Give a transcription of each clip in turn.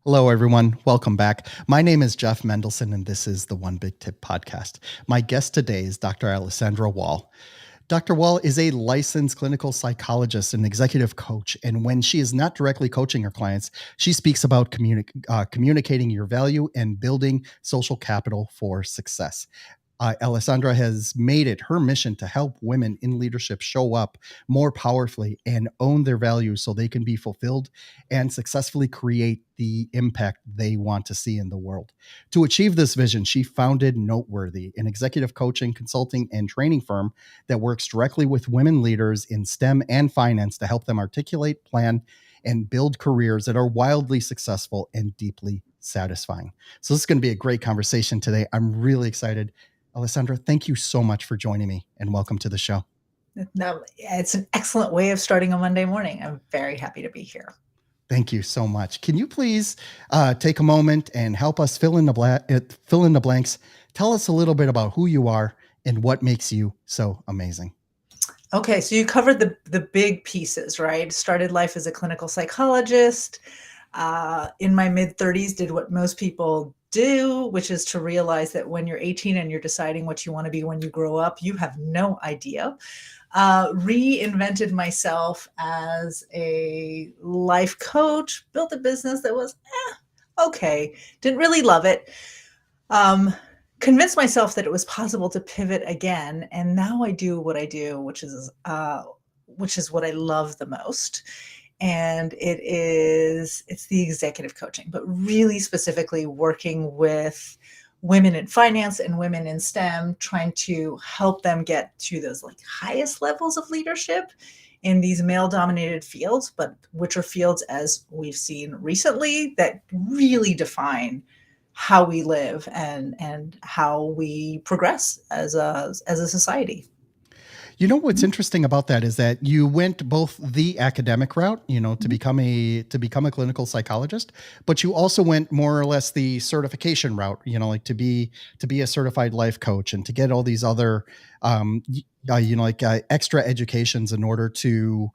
Hello, everyone. Welcome back. My name is Jeff Mendelson, and this is the One Big Tip podcast. My guest today is Dr. Alessandra Wall. Dr. Wall is a licensed clinical psychologist and executive coach. And when she is not directly coaching her clients, she speaks about communicating your value and building social capital for success. Alessandra has made it her mission to help women in leadership show up more powerfully and own their values so they can be fulfilled and successfully create the impact they want to see in the world. To achieve this vision, she founded Noteworthy, an executive coaching, consulting, and training firm that works directly with women leaders in STEM and finance to help them articulate, plan, and build careers that are wildly successful and deeply satisfying. So, this is going to be a great conversation today. I'm really excited. Alessandra, thank you so much for joining me and welcome to the show. No, it's an excellent way of starting a Monday morning. I'm very happy to be here. Thank you so much. Can you please take a moment and help us fill in the blanks? Tell us a little bit about who you are and what makes you so amazing. Okay, so you covered the big pieces, right? Started life as a clinical psychologist. In my mid-30s, did what most people do, which is to realize that when you're 18 and you're deciding what you want to be when you grow up, you have no idea. Reinvented myself as a life coach, built a business that was okay, didn't really love it. Convinced myself that it was possible to pivot again, and now I do what I do, which is what I love the most. And it's the executive coaching, but really specifically working with women in finance and women in STEM, trying to help them get to those like highest levels of leadership in these male-dominated fields, but which are fields, as we've seen recently, that really define how we live and how we progress as a society. You know what's interesting about that is that you went both the academic route, to become a clinical psychologist, but you also went more or less the certification route, like to be a certified life coach and to get all these other extra educations in order to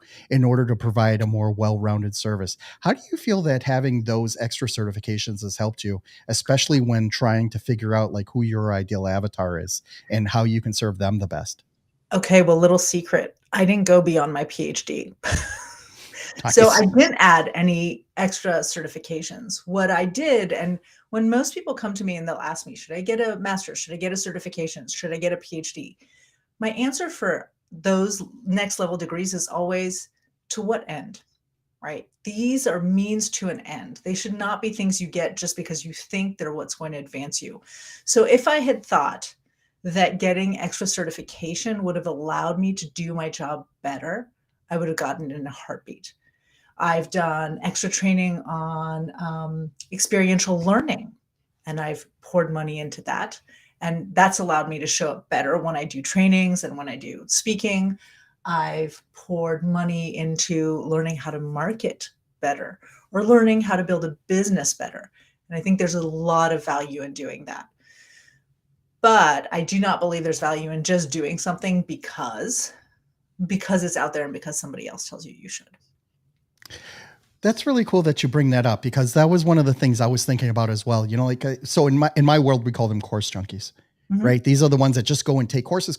provide a more well-rounded service. How do you feel that having those extra certifications has helped you, especially when trying to figure out like who your ideal avatar is and how you can serve them the best? Okay, well, little secret, I didn't go beyond my PhD. So I Nice. didn't add any extra certifications. What I did, and when most people come to me and they'll ask me, should I get a master's? Should I get a certification? Should I get a PhD? My answer for those next level degrees is always, to what end? Right? These are means to an end. They should not be things you get just because you think they're what's going to advance you. So if I had thought that getting extra certification would have allowed me to do my job better, I would have gotten it in a heartbeat. I've done extra training on experiential learning, and I've poured money into that. And that's allowed me to show up better when I do trainings and when I do speaking. I've poured money into learning how to market better or learning how to build a business better. And I think there's a lot of value in doing that. But I do not believe there's value in just doing something because it's out there and because somebody else tells you you should. That's really cool that you bring that up because that was one of the things I was thinking about as well. So in my world we call them course junkies, Mhm. right? These are the ones that just go and take courses,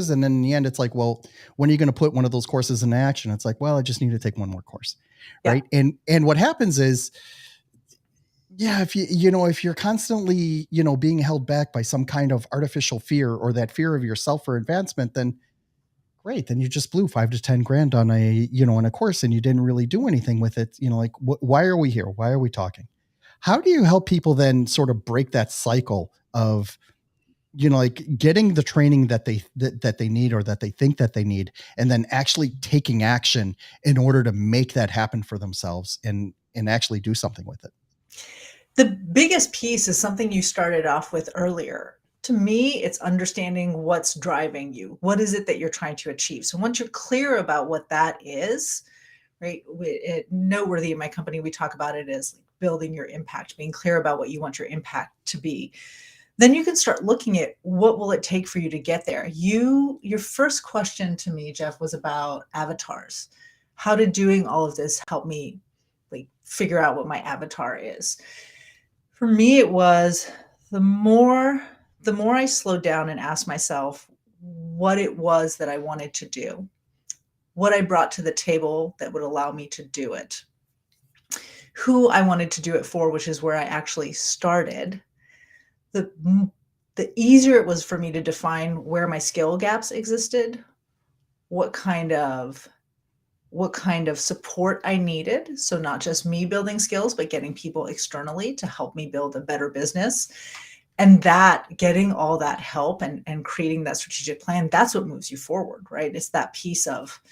and then in the end it's like, well, when are you going to put one of those courses into action? It's like, well, I just need to take one more course, Yeah. right? And what happens is, yeah, if you're constantly being held back by some kind of artificial fear or that fear of yourself for advancement, then great, then you just blew 5 to 10 grand on a course and you didn't really do anything with it. Why are we here? Why are we talking? How do you help people then sort of break that cycle of like getting the training that they need or that they think that they need, and then actually taking action in order to make that happen for themselves and actually do something with it? The biggest piece is something you started off with earlier. To me, it's understanding what's driving you. What is it that you're trying to achieve? So once you're clear about what that is, right? At Noteworthy in my company, we talk about it as like building your impact, being clear about what you want your impact to be. Then you can start looking at what will it take for you to get there. Your first question to me, Jeff, was about avatars. How did doing all of this help me like figure out what my avatar is. For me, it was the more the more I slowed down and asked myself what it was that I wanted to do, what I brought to the table that would allow me to do it, who I wanted to do it for, which is where I actually started, the the easier it was for me to define where my skill gaps existed, what kind of support I needed. So not just me building skills, but getting people externally to help me build a better business. And that getting all that help and creating that strategic plan, that's what moves you forward, right? It's that piece of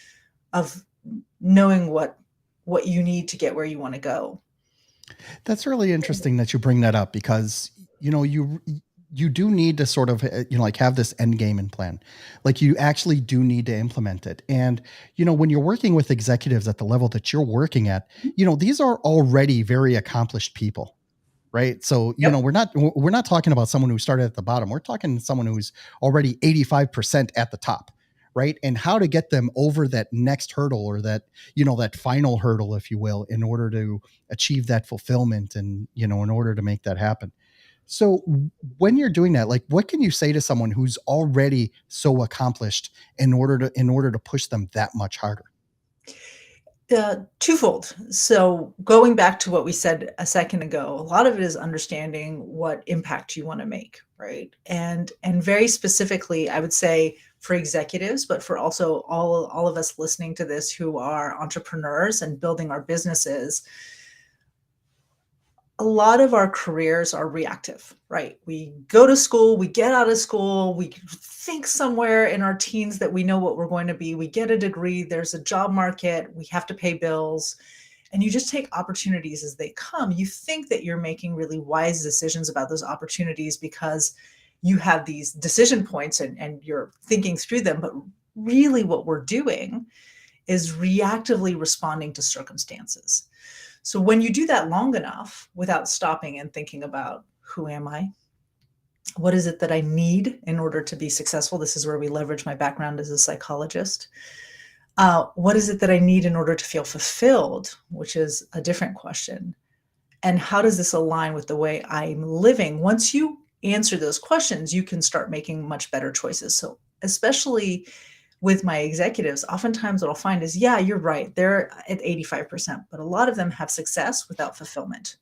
knowing what you need to get where you want to go. That's really interesting that you bring that up because you do need to sort of like have this end game and plan. Like you actually do need to implement it. And when you're working with executives at the level that you're working at, these are already very accomplished people. Right. So, Yep. we're not talking about someone who started at the bottom. We're talking someone who's already 85% at the top. Right. And how to get them over that next hurdle or that final hurdle, if you will, in order to achieve that fulfillment and, in order to make that happen. So when you're doing that, like what can you say to someone who's already so accomplished in order to push them that much harder? Twofold. So going back to what we said a second ago, a lot of it is understanding what impact you want to make, right? And very specifically, I would say for executives, but for also all of us listening to this who are entrepreneurs and building our businesses, a lot of our careers are reactive, right? We go to school, we get out of school, we think somewhere in our teens that we know what we're going to be. We get a degree, there's a job market, we have to pay bills, and you just take opportunities as they come. You think that you're making really wise decisions about those opportunities because you have these decision points and you're thinking through them. But really, what we're doing is reactively responding to circumstances. So when you do that long enough without stopping and thinking about who am I? What is it that I need in order to be successful? This is where we leverage my background as a psychologist. What is it that I need in order to feel fulfilled, which is a different question. And how does this align with the way I'm living? Once you answer those questions, you can start making much better choices. So especially with my executives, oftentimes what I'll find is, yeah, you're right. They're at 85%, but a lot of them have success without fulfillment.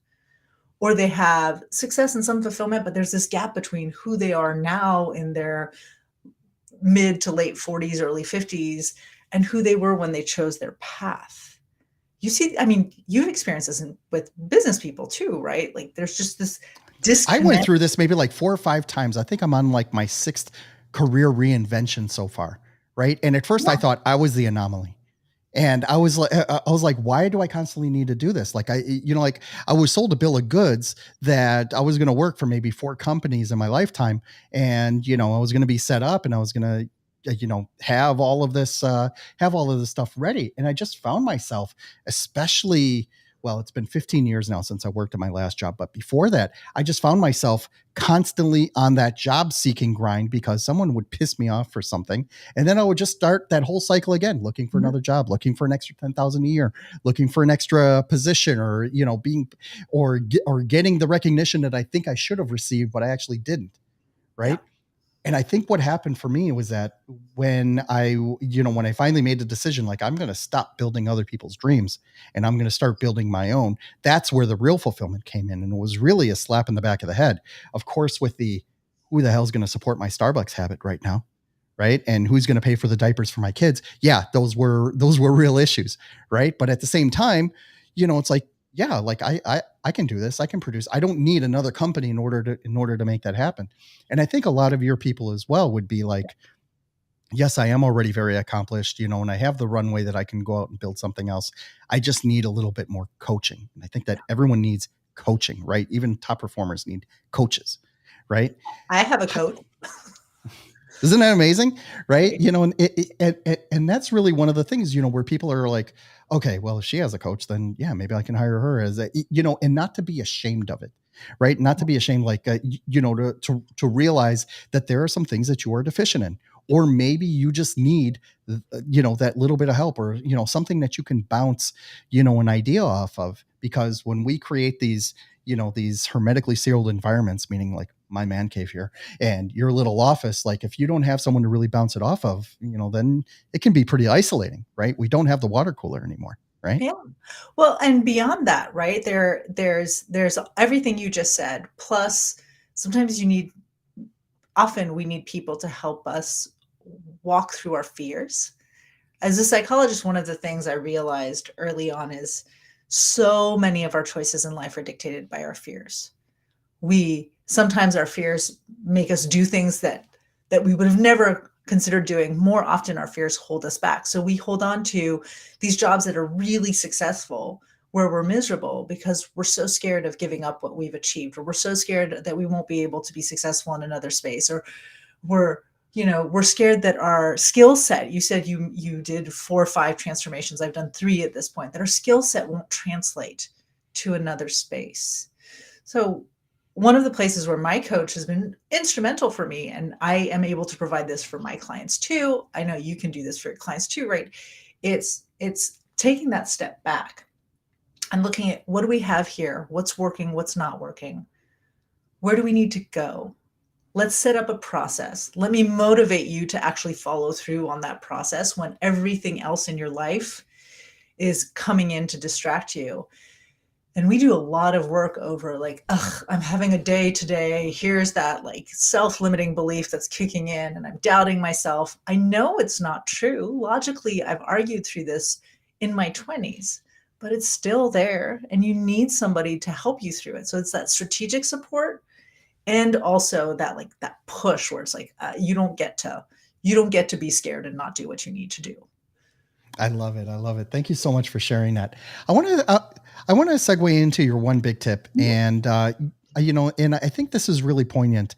Or they have success and some fulfillment, but there's this gap between who they are now in their mid to late 40s, early 50s, and who they were when they chose their path. You see, I mean, you've experienced this with business people too, right? Like there's just this I went disconnect. through this maybe like 4 or 5 times. I think I'm on like my 6th career reinvention so far, right? And at first I thought I was the anomaly. And I was like, why do I constantly need to do this? Like like I was sold a bill of goods that I was going to work for maybe 4 companies in my lifetime. And, I was going to be set up and I was going to, have all of this stuff ready. And I just found myself, especially, well, it's been 15 years now since I worked at my last job. But before that, I just found myself constantly on that job seeking grind because someone would piss me off for something. And then I would just start that whole cycle again, looking for another job, looking for an extra 10,000 a year, looking for an extra position or, or getting the recognition that I think I should have received, but I actually didn't. Yeah. Right. And I think what happened for me was that when I finally made the decision, like I'm going to stop building other people's dreams and I'm going to start building my own, that's where the real fulfillment came in. And it was really a slap in the back of the head. Of course, with the who the hell's going to support my Starbucks habit right now? Right. And who's going to pay for the diapers for my kids? Yeah, those were real issues. Right. But at the same time, it's like, yeah, like I can do this. I can produce. I don't need another company in order to make that happen. And I think a lot of your people as well would be like, yes, I am already very accomplished, and I have the runway that I can go out and build something else. I just need a little bit more coaching. And I think that everyone needs coaching, right? Even top performers need coaches, right? I have a coach. Isn't that amazing? Right. And that's really one of the things, where people are like, okay, well, if she has a coach, then yeah, maybe I can hire her as and not to be ashamed of it. Right. Not to be ashamed, like, to realize that there are some things that you are deficient in or maybe you just need, that little bit of help, or, something that you can bounce, an idea off of. Because when we create these hermetically sealed environments, meaning like my man cave here and your little office, like if you don't have someone to really bounce it off of, then it can be pretty isolating, right? We don't have the water cooler anymore, right? Yeah. Well, and beyond that, right? There's everything you just said. Plus, sometimes often we need people to help us walk through our fears. As a psychologist, one of the things I realized early on is so many of our choices in life are dictated by our fears. We sometimes our fears make us do things that we would have never considered doing. More often our fears hold us back. So we hold on to these jobs that are really successful where we're miserable because we're so scared of giving up what we've achieved, or we're so scared that we won't be able to be successful in another space, or we're we're scared that our skill set, you said you did 4 or 5 transformations, I've done 3 at this point, that our skill set won't translate to another space. So one of the places where my coach has been instrumental for me, and I am able to provide this for my clients too. I know you can do this for your clients too, right? It's taking that step back and looking at, what do we have here? What's working? What's not working? Where do we need to go? Let's set up a process. Let me motivate you to actually follow through on that process when everything else in your life is coming in to distract you. And we do a lot of work over like, ugh, I'm having a day today. Here's that like self-limiting belief that's kicking in and I'm doubting myself. I know it's not true. Logically, I've argued through this in my 20s, but it's still there and you need somebody to help you through it. So it's that strategic support, and also that push where it's like, you don't get to be scared and not do what you need to do. I love it. I love it. Thank you so much for sharing that. I want to segue into your one big tip, and and I think this is really poignant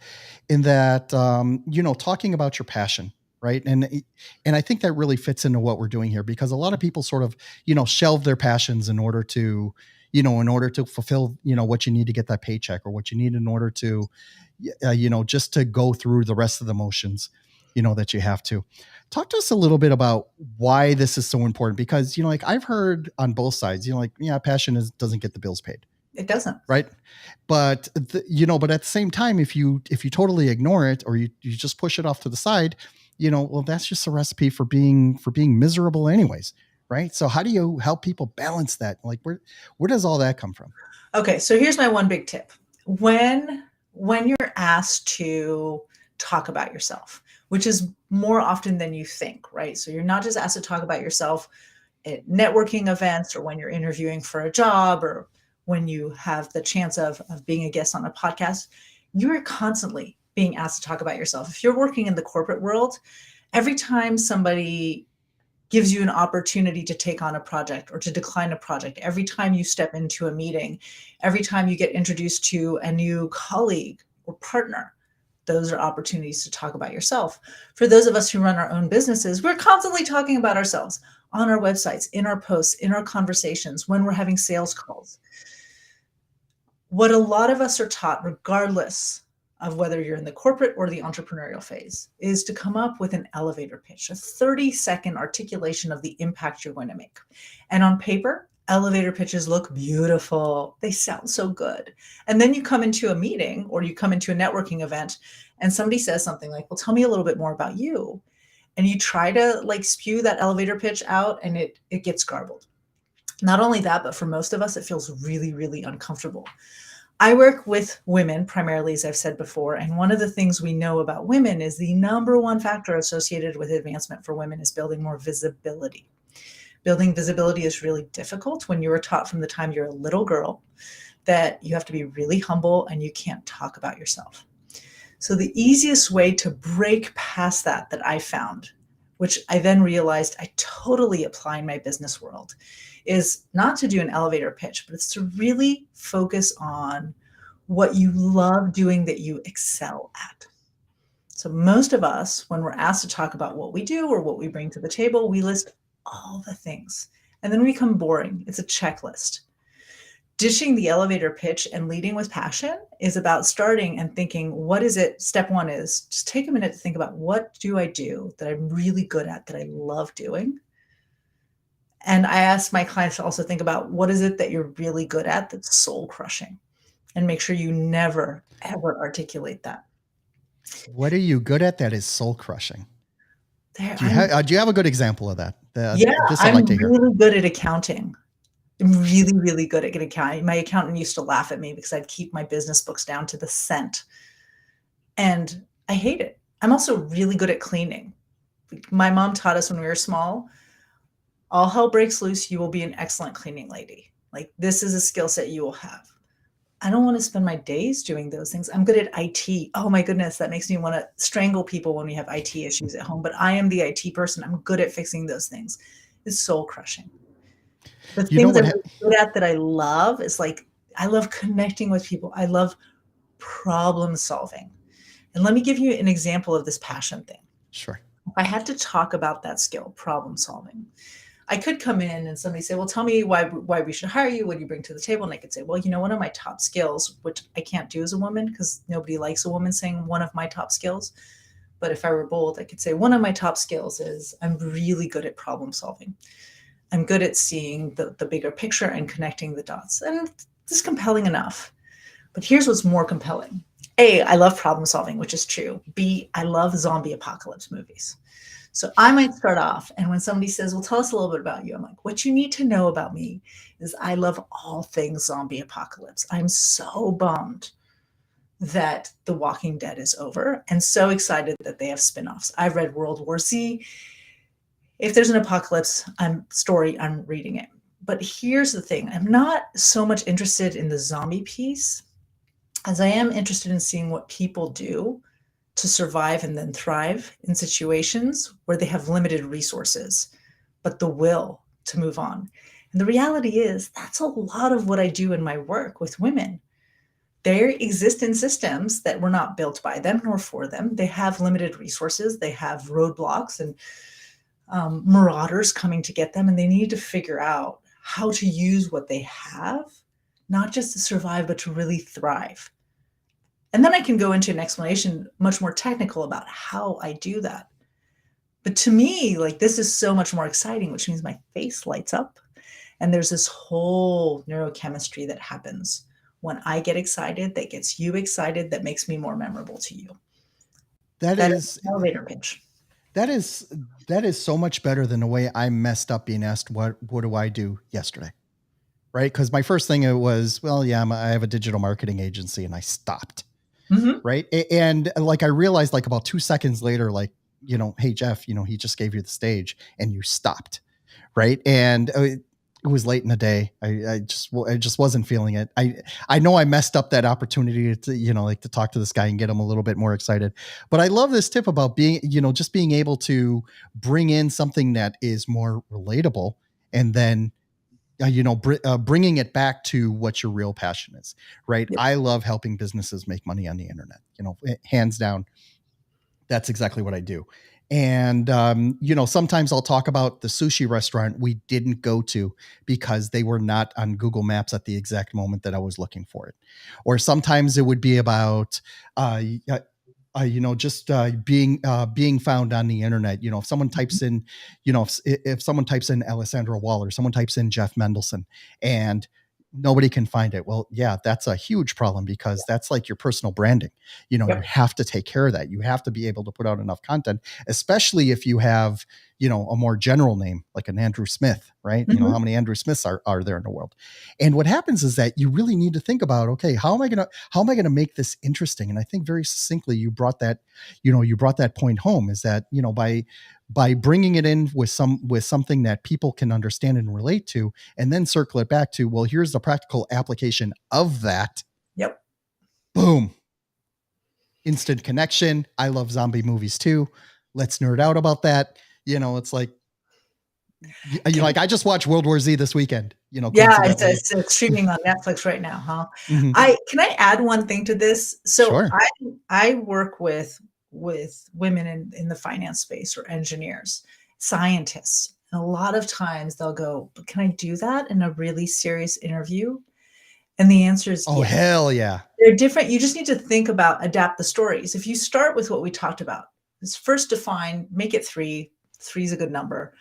in that talking about your passion, right? And I think that really fits into what we're doing here, because a lot of people sort of shelve their passions in order to fulfill what you need to get that paycheck, or what you need in order to just to go through the rest of the motions that you have to. Talk to us a little bit about why this is so important, because like I've heard on both sides, like, yeah, passion doesn't get the bills paid, It doesn't. right? But but at the same time, if you totally ignore it, or you just push it off to the side, well, that's just a recipe for being miserable anyways, right? So how do you help people balance that? Like, where does all that come from? Okay, so here's my one big tip. When you're asked to talk about yourself, which is more often than you think, right? So you're not just asked to talk about yourself at networking events, or when you're interviewing for a job, or when you have the chance of being a guest on a podcast. You are constantly being asked to talk about yourself. If you're working in the corporate world, every time somebody gives you an opportunity to take on a project or to decline a project, every time you step into a meeting, every time you get introduced to a new colleague or partner, those are opportunities to talk about yourself. For those of us who run our own businesses, we're constantly talking about ourselves on our websites, in our posts, in our conversations, when we're having sales calls. What a lot of us are taught, regardless of whether you're in the corporate or the entrepreneurial phase, is to come up with an elevator pitch, a 30-second articulation of the impact you're going to make. And on paper, elevator pitches look beautiful. They sound so good. And then you come into a meeting, or you come into a networking event, and somebody says something like, well, tell me a little bit more about you. And you try to like spew that elevator pitch out, and it gets garbled. Not only that, but for most of us, it feels really, really uncomfortable. I work with women primarily, as I've said before, and one of the things we know about women is the number one factor associated with advancement for women is building more visibility. Building visibility is really difficult when you were taught from the time you're a little girl that you have to be really humble and you can't talk about yourself. So the easiest way to break past that I found, which I then realized I totally apply in my business world, is not to do an elevator pitch, but it's to really focus on what you love doing that you excel at. So most of us, when we're asked to talk about what we do or what we bring to the table, we list all the things, and then we become boring. It's a checklist. ditching the elevator pitch and leading with passion is about starting and thinking, what is it? Step one is just take a minute to think about, what do I do that I'm really good at, that I love doing? And I ask my clients to also think about, what is it that you're really good at that's soul crushing? And make sure you never, ever articulate that. What are you good at that is soul crushing? There, Do you have a good example of that? yeah, This I'd like I'm to hear. really good at accounting. I'm really, really good at accounting. My accountant used to laugh at me because I'd keep my business books down to the cent. And I hate it. I'm also really good at cleaning. My mom taught us when we were small, all hell breaks loose, you will be an excellent cleaning lady. Like, this is a skill set you will have. I don't want to spend my days doing those things. I'm good at IT. Oh my goodness, that makes me want to strangle people when we have IT issues at home. But I am the IT person. I'm good at fixing those things. It's soul crushing. The You know things what? I'm good at that I love is like, I love connecting with people. I love problem solving. And let me give you an example of this passion thing. Sure. If I had to talk about that skill, problem solving, I could come in and somebody say, well, tell me why we should hire you. What do you bring to the table? And I could say, well, one of my top skills, which I can't do as a woman because nobody likes a woman saying one of my top skills. But if I were bold, I could say one of my top skills is I'm really good at problem solving. I'm good at seeing the bigger picture and connecting the dots. And this is compelling enough. But here's what's more compelling. A, I love problem solving, which is true. B, I love zombie apocalypse movies. So I might start off, and when somebody says, well, tell us a little bit about you, I'm like, what you need to know about me is I love all things zombie apocalypse. I'm so bummed that The Walking Dead is over and so excited that they have spinoffs. I've read World War Z. If there's an apocalypse story, I'm reading it. But here's the thing. I'm not so much interested in the zombie piece as I am interested in seeing what people do to survive and then thrive in situations where they have limited resources, but the will to move on. And the reality is that's a lot of what I do in my work with women. They exist in systems that were not built by them nor for them. They have limited resources. They have roadblocks and marauders coming to get them, and they need to figure out how to use what they have, not just to survive, but to really thrive. And then I can go into an explanation much more technical about how I do that. But to me, like, this is so much more exciting, which means my face lights up. And there's this whole neurochemistry that happens when I get excited, that gets you excited, that makes me more memorable to you. That is an elevator pitch. that is so much better than the way I messed up being asked what do I do yesterday, right? Because my first thing was, well, yeah, I have a digital marketing agency, and I stopped. Mm-hmm. Right. And like, I realized like about 2 seconds later, like, hey, Jeff, he just gave you the stage and you stopped. Right. And it was late in the day. I just wasn't feeling it. I know I messed up that opportunity to, like, to talk to this guy and get him a little bit more excited. But I love this tip about being, just being able to bring in something that is more relatable, and then bringing it back to what your real passion is, right? Yep. I love helping businesses make money on the internet, hands down. That's exactly what I do. And, sometimes I'll talk about the sushi restaurant we didn't go to because they were not on Google Maps at the exact moment that I was looking for it. Or sometimes it would be about, just being found on the internet. If someone types in, if someone types in Alessandra Wall, or someone types in Jeff Mendelson, and nobody can find it. Well, yeah, that's a huge problem, because that's like your personal branding. You have to take care of that. You have to be able to put out enough content, especially if you have, a more general name like an Andrew Smith, right? Mm-hmm. How many Andrew Smiths are there in the world? And what happens is that you really need to think about, okay, how am I going to make this interesting? And I think very succinctly, you brought that point home, is that, by bringing it in with something that people can understand and relate to, and then circle it back to, well, here's the practical application of that. Yep. Boom. Instant connection. I love zombie movies too. Let's nerd out about that. It's like, like, I just watched World War Z this weekend. Yeah, it's streaming on Netflix right now, huh? Mm-hmm. Can I add one thing to this? So sure. I work with women in the finance space, or engineers, scientists. And a lot of times they'll go, but can I do that in a really serious interview? And the answer is Oh, yes. hell yeah. They're different. You just need to think about, adapt the stories. If you start with what we talked about, is first define, make it three. Three is a good number.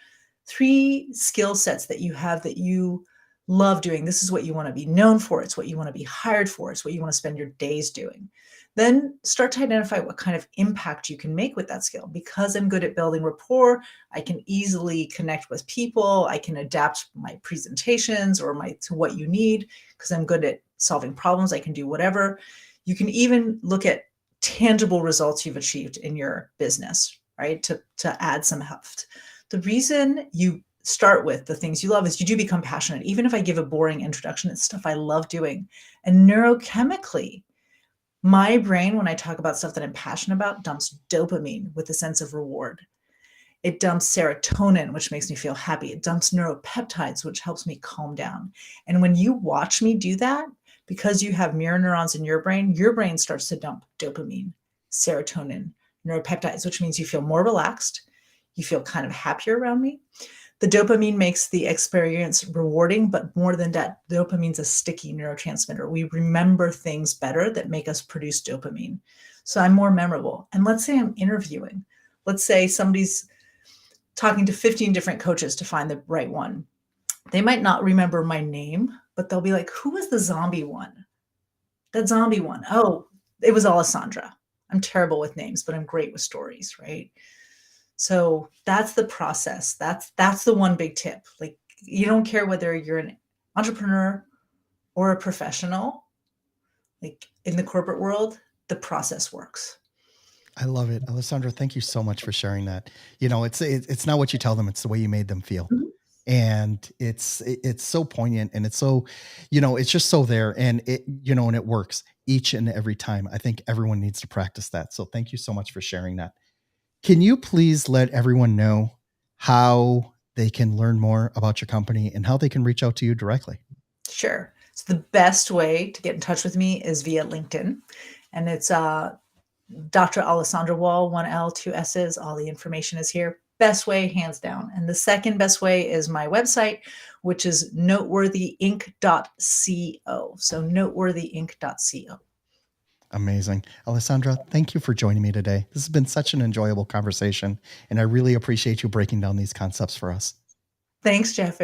Three skill sets that you have that you love doing. This is what you want to be known for. It's what you want to be hired for. It's what you want to spend your days doing. Then start to identify what kind of impact you can make with that skill. Because I'm good at building rapport, I can easily connect with people. I can adapt my presentations or my to what you need because I'm good at solving problems. I can do whatever. You can even look at tangible results you've achieved in your business, right? To add some heft. The reason you start with the things you love is you do become passionate. Even if I give a boring introduction, it's stuff I love doing. And neurochemically, my brain, when I talk about stuff that I'm passionate about, dumps dopamine with a sense of reward. It dumps serotonin, which makes me feel happy. It dumps neuropeptides, which helps me calm down. And when you watch me do that, because you have mirror neurons in your brain starts to dump dopamine, serotonin, neuropeptides, which means you feel more relaxed. You feel kind of happier around me. The dopamine makes the experience rewarding, but more than that, dopamine's a sticky neurotransmitter. We remember things better that make us produce dopamine. So I'm more memorable. And let's say I'm interviewing. Let's say somebody's talking to 15 different coaches to find the right one. They might not remember my name, but they'll be like, who was the zombie one? That zombie one. Oh, it was Alessandra. I'm terrible with names, but I'm great with stories, right? So that's the process. That's the one big tip. Like, you don't care whether you're an entrepreneur or a professional, like in the corporate world, the process works. I love it. Alessandra, thank you so much for sharing that. It's not what you tell them, it's the way you made them feel. Mhm. And it's so poignant, and it's so, it's just so there, and and it works each and every time. I think everyone needs to practice that. So thank you so much for sharing that. Can you please let everyone know how they can learn more about your company and how they can reach out to you directly? Sure. So the best way to get in touch with me is via LinkedIn. And it's Dr. Alessandra Wall, one L, two S's. All the information is here. Best way, hands down. And the second best way is my website, which is noteworthyinc.co. So noteworthyinc.co. Amazing. Alessandra, thank you for joining me today. This has been such an enjoyable conversation, and I really appreciate you breaking down these concepts for us. Thanks, Jeff.